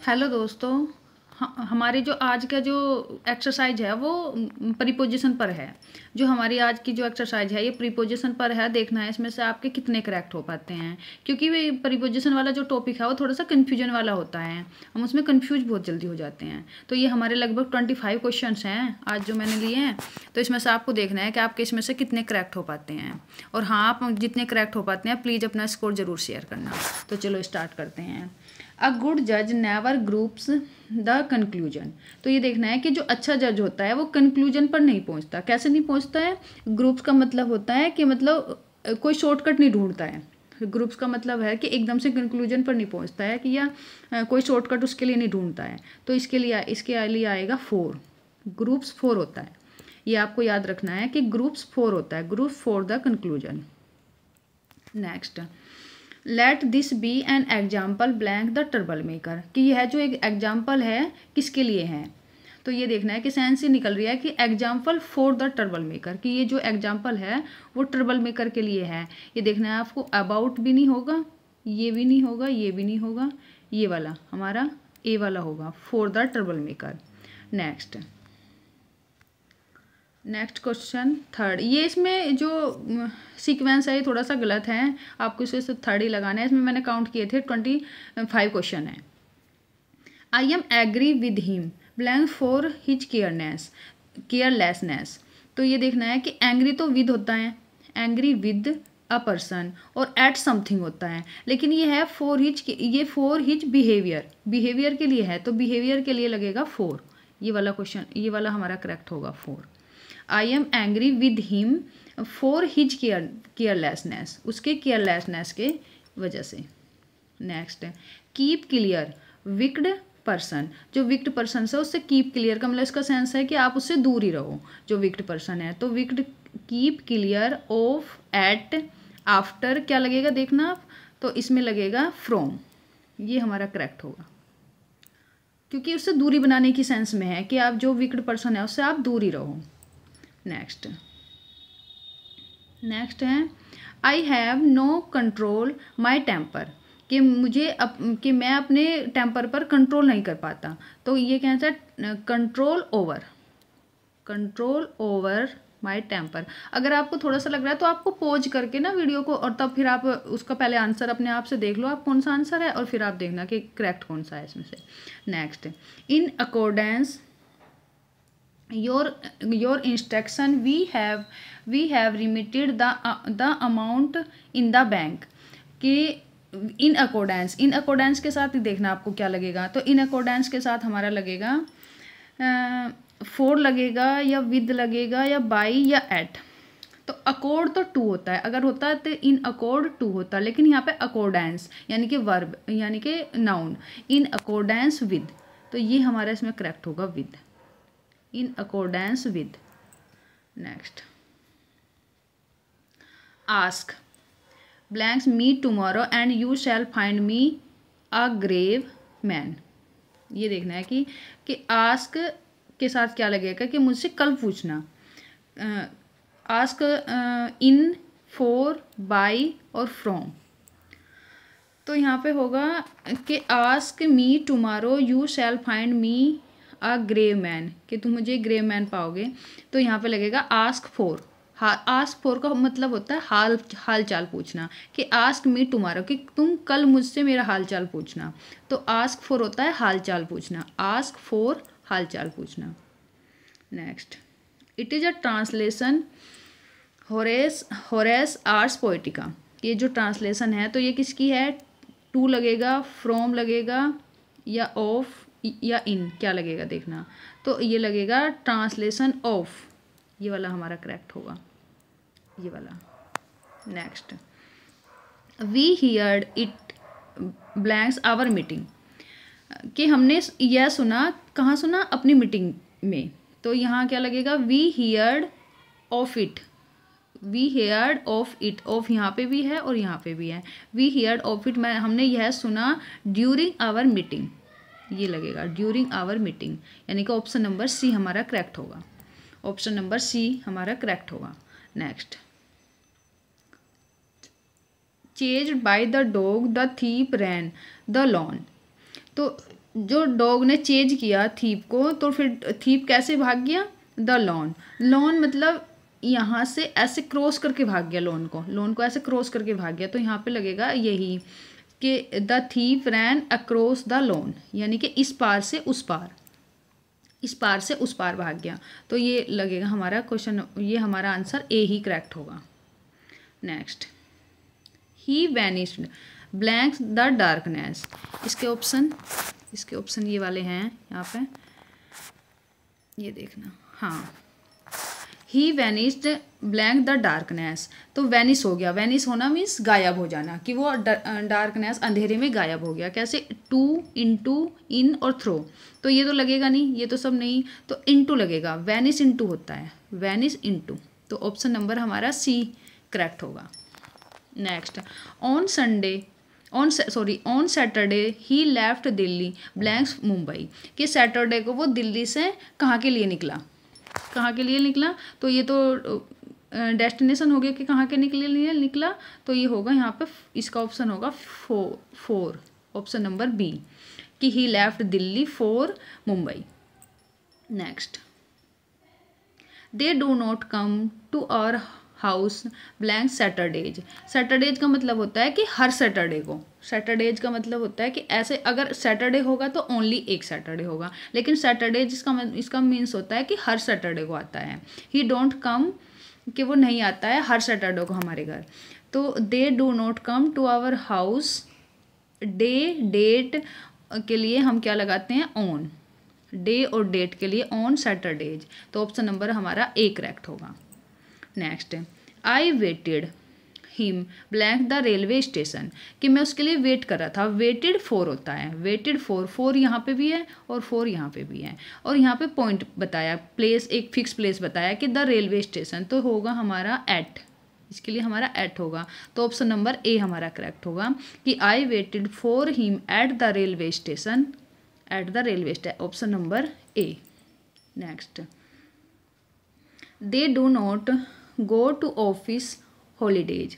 Hello दोस्तों। हमारे जो आज का जो एक्सरसाइज है वो प्रीपोजिशन पर है। जो हमारी आज की जो एक्सरसाइज है ये प्रीपोजिशन पर है। देखना है इसमें से आपके कितने करेक्ट हो पाते हैं, क्योंकि वे प्रीपोजिशन वाला जो टॉपिक है वो थोड़ा सा कन्फ्यूजन वाला होता है। हम उसमें कन्फ्यूज बहुत जल्दी हो जाते हैं। तो ये हमारे लगभग 25 क्वेश्चन हैं आज जो मैंने लिए हैं। तो इसमें से आपको देखना है कि आपके इसमें से कितने करेक्ट हो पाते हैं। और हाँ, आप जितने करेक्ट हो पाते हैं प्लीज़ अपना स्कोर ज़रूर शेयर करना। तो चलो स्टार्ट करते हैं। अ गुड जज नेवर ग्रुप्स द कंक्लूजन। तो ये देखना है कि जो अच्छा जज होता है वो कंक्लूजन पर नहीं पहुंचता। कैसे नहीं पहुंचता है? ग्रुप्स का मतलब होता है कि मतलब कोई शॉर्टकट नहीं ढूंढता है। ग्रुप्स का मतलब है कि एकदम से कंक्लूजन पर नहीं पहुंचता है कि या कोई शॉर्टकट उसके लिए नहीं ढूंढता है। तो इसके लिए आएगा 4। ग्रुप्स 4 होता है। ये आपको याद रखना है कि ग्रुप्स 4 होता है। Group for the conclusion. Next, let this be an example blank the troublemaker. कि यह जो एक एग्जाम्पल है किसके लिए है? तो ये देखना है कि सेंस से निकल रही है कि example for the troublemaker. कि ये जो एग्जाम्पल है वो ट्रबल मेकर के लिए है। ये देखना है आपको, अबाउट भी नहीं होगा, ये भी नहीं होगा, ये भी नहीं होगा, ये वाला हमारा ए वाला होगा, for the trouble maker. Next question third. ये इसमें जो सीक्वेंस है ये थोड़ा सा गलत है, आपको इसे थर्ड ही लगाना है। इसमें मैंने काउंट किए थे 25 क्वेश्चन है। I am agree with him blank for his carelessness. तो ये देखना है कि एंग्री तो विद होता है, एंग्री विद अ पर्सन, और एट समथिंग होता है। लेकिन ये है फॉर हिज बिहेवियर के लिए है। तो बिहेवियर के लिए लगेगा 4। ये वाला क्वेश्चन, ये वाला हमारा करेक्ट होगा 4। I am angry with him for his carelessness, उसके केयरलेसनेस के वजह से। नेक्स्ट है कीप क्लियर विक्ड पर्सन। जो विक्ड पर्सन है उससे कीप क्लियर का मतलब इसका सेंस है कि आप उससे दूर ही रहो, जो विक्ड पर्सन है। तो wicked keep clear of at after क्या लगेगा देखना आप, तो इसमें लगेगा फ्रॉम। ये हमारा करेक्ट होगा, क्योंकि उससे दूरी बनाने की सेंस में है कि आप जो विक्ड पर्सन है उससे आप दूर ही रहो। नेक्स्ट है I have no control my temper. कि कि मैं अपने टेम्पर पर कंट्रोल नहीं कर पाता। तो ये कहता है कंट्रोल ओवर माई टेम्पर। अगर आपको थोड़ा सा लग रहा है तो आपको पॉज करके ना वीडियो को, और तब फिर आप उसका पहले आंसर अपने आप से देख लो आप कौन सा आंसर है, और फिर आप देखना कि करेक्ट कौन सा है इसमें से। Next, in accordance your instruction we have remitted the amount in the bank। कि इन अकॉर्डेंस के साथ ही देखना आपको क्या लगेगा। तो इन अकॉर्डेंस के साथ हमारा लगेगा 4 लगेगा, या विद लगेगा, या बाई, या एट। तो अकॉर्ड तो 2 होता है, अगर होता है तो इन अकॉर्ड 2 होता है, लेकिन यहाँ पे अकॉर्डेंस यानी कि वर्ब यानी कि नाउन, इन अकॉर्डेंस विद। तो ये हमारा इसमें करेक्ट होगा with, in accordance with। next, ask blanks me tomorrow and you shall find me a grave man। ये देखना है कि ask के साथ क्या लगेगा कि मुझसे कल पूछना। ask in, for, by और from। तो यहाँ पे होगा कि ask me tomorrow you shall find me a grey man, कि तुम मुझे ग्रे मैन पाओगे। तो यहाँ पे लगेगा आस्क फॉर। आस्क फॉर का मतलब होता है हाल चाल पूछना, कि आस्क मी टुमारो, कि तुम कल मुझसे मेरा हाल चाल पूछना। तो आस्क फॉर होता है हाल चाल पूछना, आस्क फॉर हाल चाल पूछना। Next, it is a translation Horace Ars Poetica. ये जो ट्रांसलेशन है तो ये किसकी है? टू लगेगा, फ्रॉम लगेगा, या ऑफ, या इन, क्या लगेगा देखना। तो ये लगेगा ट्रांसलेशन ऑफ, ये वाला हमारा करेक्ट होगा, ये वाला। Next, we heard it blanks our meeting. कि हमने यह सुना, कहाँ सुना? अपनी मीटिंग में। तो यहाँ क्या लगेगा? We heard of it, we heard of it. Of यहाँ पे भी है और यहाँ पे भी है। वी हेयर्ड ऑफ इट, हमने यह सुना ड्यूरिंग आवर मीटिंग, ये लगेगा ड्यूरिंग आवर मीटिंग, यानी कि ऑप्शन नंबर सी हमारा करेक्ट होगा। ऑप्शन नंबर सी हमारा करेक्ट होगा। Next, chased by the dog the thief rain the lawn. तो जो डॉग ने चेज किया थीप को, तो फिर थीप कैसे भाग गया? The lawn. लॉन मतलब यहाँ से ऐसे क्रॉस करके भाग गया, लॉन को ऐसे क्रॉस करके भाग गया, तो यहाँ पे लगेगा यही कि the thief ran across the lawn, यानी कि इस पार से उस पार, इस पार से उस पार भाग गया। तो ये लगेगा हमारा क्वेश्चन, ये हमारा आंसर ए ही करेक्ट होगा। Next, he vanished blanks the darkness. इसके ऑप्शन ये वाले हैं यहाँ पे, ये देखना। हाँ, ही वैनिश्ड ब्लैंक द डार्कनेस, तो वैनिश हो गया, वैनिश होना मीन्स गायब हो जाना, कि वो डार्कनेस अंधेरे में गायब हो गया। कैसे? टू, इनटू, इन और थ्रो, तो ये तो लगेगा नहीं, ये तो सब नहीं, तो इनटू लगेगा, वैनिश इनटू होता है, वैनिश इनटू, तो ऑप्शन नंबर हमारा सी करेक्ट होगा। Next, on Saturday he left Delhi blanks Mumbai, कि सैटरडे को वो दिल्ली से कहाँ के लिए निकला? कहाँ के लिए निकला? तो ये तो डेस्टिनेशन हो गया कि कहाँ के लिए निकला, तो ये होगा यहाँ पे, इसका ऑप्शन होगा फोर, ऑप्शन नंबर बी, कि he left Delhi for Mumbai. Next, they do not come to our house blank Saturdays. Saturdays का मतलब होता है कि हर सैटरडे को, सैटरडेज का मतलब होता है कि ऐसे अगर सैटरडे होगा तो ओनली एक सैटरडे होगा, लेकिन सैटरडेज इसका मीन्स होता है कि हर सैटरडे को आता है। ही डोंट कम, कि वो नहीं आता है हर सैटरडे को हमारे घर। तो they do not come to our house, day date के लिए हम क्या लगाते हैं? ऑन। डे और डेट के लिए ऑन सैटरडेज, तो ऑप्शन नंबर हमारा ए करेक्ट होगा। Next, I waited him blank the railway station, कि मैं उसके लिए वेट कर रहा था। वेटेड फॉर होता है, वेटेड फॉर यहाँ पे भी है और फॉर यहाँ पे भी है, और यहाँ पे पॉइंट बताया, प्लेस, एक फिक्स प्लेस बताया कि द रेलवे स्टेशन, तो होगा हमारा एट, इसके लिए हमारा एट होगा, तो ऑप्शन नंबर ए हमारा करेक्ट होगा, कि I waited for him at the railway station, at the railway station, option number A. Next, they do not go to office holidays,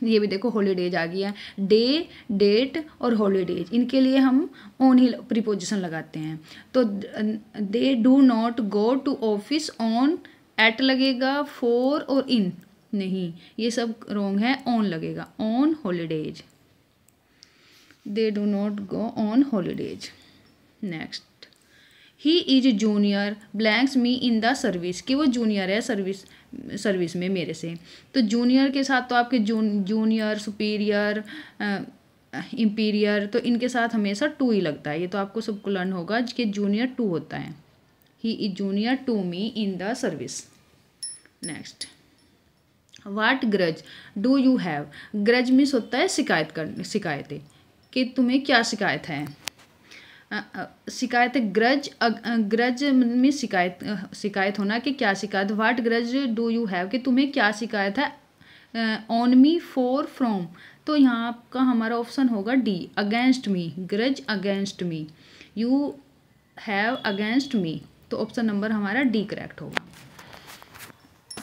ये भी देखो हॉलीडेज आ गया, डे, डेट और हॉलीडेज, इनके लिए हम ऑन ही प्रीपोजिशन लगाते हैं। तो they do not go to office on, at लगेगा, फॉर और इन नहीं, ये सब रॉन्ग है, ऑन लगेगा, on holidays. They do not go on holidays. Next, he is junior blanks me in the service, कि वो जूनियर है सर्विस में मेरे से। तो जूनियर के साथ तो आपके जूनियर, सुपीरियर, इंपीरियर, तो इनके साथ हमेशा टू ही लगता है, ये तो आपको सबको लर्न होगा कि जूनियर टू होता है। He is junior to me in the service. Next, what grudge do you have, grudge means होता है शिकायतें, कि तुम्हें क्या शिकायत है। शिकायत है, ग्रज में शिकायत होना, कि क्या शिकायत। What grudge do you have, कि तुम्हें क्या शिकायत है ऑन मी, फॉर, फ्रॉम, तो यहाँ का हमारा ऑप्शन होगा D, against me, grudge against me, you have against me, तो ऑप्शन नंबर हमारा डी करेक्ट होगा।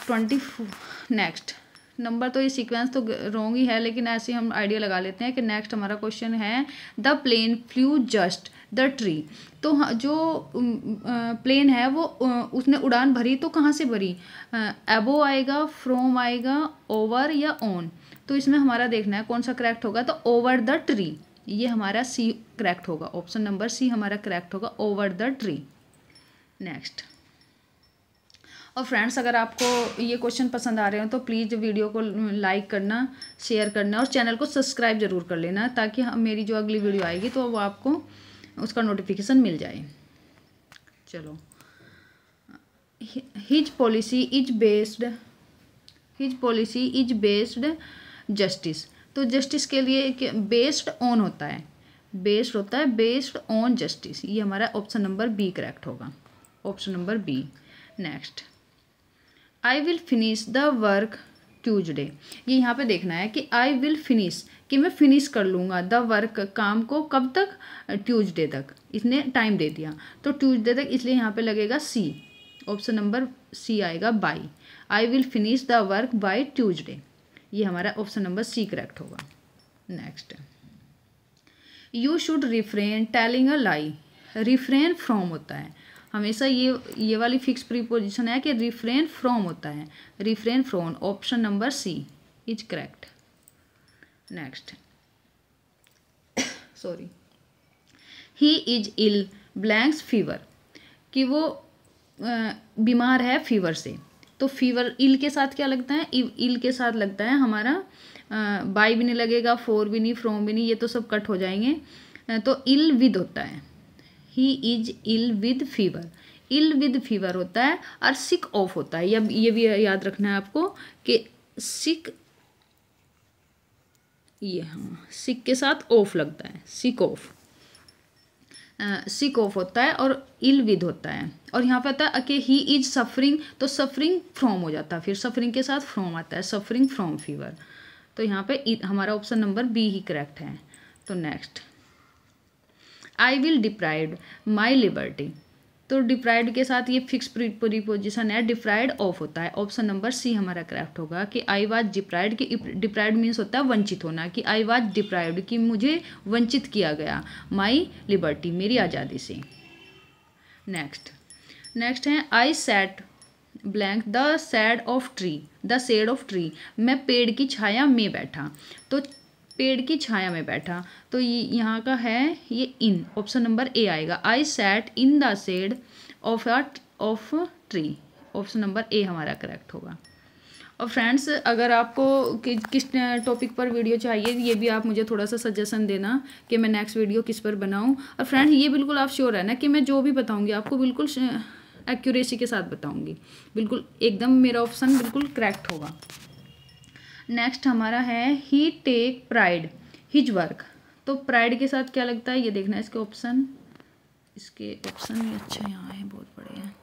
24। नेक्स्ट, नंबर तो ये सीक्वेंस तो रॉन्ग ही है, लेकिन ऐसे हम आइडिया लगा लेते हैं कि नेक्स्ट हमारा क्वेश्चन है, the plane flew just the tree, तो जो प्लेन है वो उसने उड़ान भरी, तो कहाँ से भरी? एबो आएगा, फ्रॉम आएगा, ओवर या ऑन, तो इसमें हमारा देखना है कौन सा करेक्ट होगा, तो ओवर द ट्री, ये हमारा सी करेक्ट होगा, ऑप्शन नंबर सी हमारा करेक्ट होगा, ओवर द ट्री। नेक्स्ट, और फ्रेंड्स अगर आपको ये क्वेश्चन पसंद आ रहे हो तो प्लीज़ वीडियो को लाइक करना, शेयर करना और चैनल को सब्सक्राइब ज़रूर कर लेना, ताकि मेरी जो अगली वीडियो आएगी तो वो आपको उसका नोटिफिकेशन मिल जाए। चलो, his policy is based justice, तो जस्टिस के लिए बेस्ड ऑन होता है, बेस्ड ऑन जस्टिस, ये हमारा ऑप्शन नंबर बी करेक्ट होगा, option number B. Next, I will finish the work Tuesday, ये यहाँ पे देखना है कि आई विल फिनिश, कि मैं फिनिश कर लूँगा द वर्क, काम को, कब तक? ट्यूजडे तक, इसने टाइम दे दिया, तो ट्यूजडे तक, इसलिए यहाँ पे लगेगा सी, ऑप्शन नंबर सी आएगा, by, I will finish the work by Tuesday, ये हमारा ऑप्शन नंबर सी करेक्ट होगा। Next, you should refrain telling a lie. Refrain from होता है, हमेशा ये वाली फिक्स प्रीपोजिशन है कि रिफ्रेन फ्रॉम होता है। Refrain from, option number C is correct. Next, sorry, he is ill blanks fever, कि वो बीमार है फीवर से। तो फीवर इल के साथ क्या लगता है, इल के साथ लगता है हमारा बाई भी नहीं लगेगा, फोर भी नहीं, फ्रॉम भी नहीं, ये तो सब कट हो जाएंगे। तो इल विद होता है, he is ill with fever. Ill with fever होता है और सिक ऑफ होता है। ये भी याद रखना है आपको कि सिक, ये हाँ, सिक के साथ ऑफ लगता है, सिक ऑफ, सिक ऑफ होता है और इल विद होता है। और यहाँ पे आता है कि ही इज सफरिंग, तो सफरिंग फ्रॉम हो जाता है, फिर सफरिंग के साथ फ्रॉम आता है, सफरिंग फ्रॉम फीवर। तो यहाँ पे हमारा ऑप्शन नंबर बी ही करेक्ट है। तो next, I will deprive my liberty, तो डिप्राइव्ड के साथ ये फिक्स प्रीपोजिशन है, डिप्राइव्ड ऑफ होता है। ऑप्शन नंबर सी हमारा करेक्ट होगा कि आई वाज डिप्राइव्ड, कि डिप्राइव्ड मीन्स होता है वंचित होना, कि आई वाज डिप्राइव्ड कि मुझे वंचित किया गया, माई लिबर्टी मेरी आज़ादी से। नेक्स्ट है I sat blank the sad of tree, the shade of tree, मैं पेड़ की छाया में बैठा। तो पेड़ की छाया में बैठा, तो यहाँ का है ये इन, ऑप्शन नंबर ए आएगा। I sat in the shade of tree, option number A हमारा करेक्ट होगा। और फ्रेंड्स, अगर आपको किस टॉपिक पर वीडियो चाहिए, ये भी आप मुझे थोड़ा सा सजेशन देना कि मैं नेक्स्ट वीडियो किस पर बनाऊं। और फ्रेंड्स, ये बिल्कुल आप श्योर है ना कि मैं जो भी बताऊंगी आपको बिल्कुल एक्यूरेसी के साथ बताऊंगी, बिल्कुल एकदम मेरा ऑप्शन बिल्कुल करेक्ट होगा। नेक्स्ट हमारा है ही टेक प्राइड हिज वर्क, तो प्राइड के साथ क्या लगता है ये देखना है, इसके ऑप्शन ये अच्छा यहाँ है, बहुत बड़े हैं।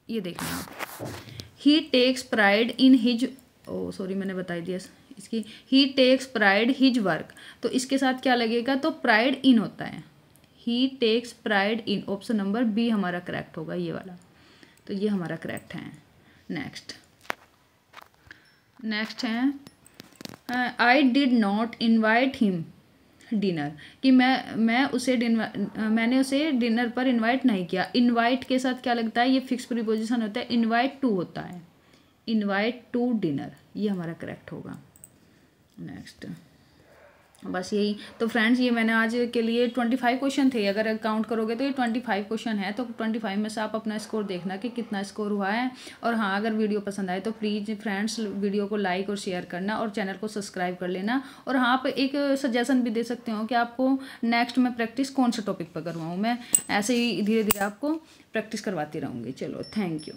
ये देखना आप, he takes pride in his, sorry मैंने बता दिया इसकी, he takes pride his work, तो इसके साथ क्या लगेगा, तो प्राइड इन होता है, he takes pride in, option number B हमारा करेक्ट होगा ये वाला। तो ये हमारा करेक्ट है। नेक्स्ट है I did not invite him dinner, कि मैंने उसे डिनर पर इनवाइट नहीं किया। इनवाइट के साथ क्या लगता है, ये फिक्स प्रीपोजिशन होता है, इनवाइट टू होता है, इनवाइट टू डिनर, ये हमारा करेक्ट होगा। नेक्स्ट, बस यही। तो फ्रेंड्स, ये मैंने आज के लिए 25 क्वेश्चन थे, अगर काउंट करोगे तो ये 25 क्वेश्चन है। तो 25 में से आप अपना स्कोर देखना कि कितना स्कोर हुआ है। और हाँ, अगर वीडियो पसंद आए तो प्लीज़ फ्रेंड्स वीडियो को लाइक और शेयर करना और चैनल को सब्सक्राइब कर लेना। और हाँ, आप एक सजेशन भी दे सकते हो कि आपको नेक्स्ट में प्रैक्टिस कौन से टॉपिक पर करवाऊँ। मैं ऐसे ही धीरे धीरे आपको प्रैक्टिस करवाती रहूँगी। चलो, थैंक यू।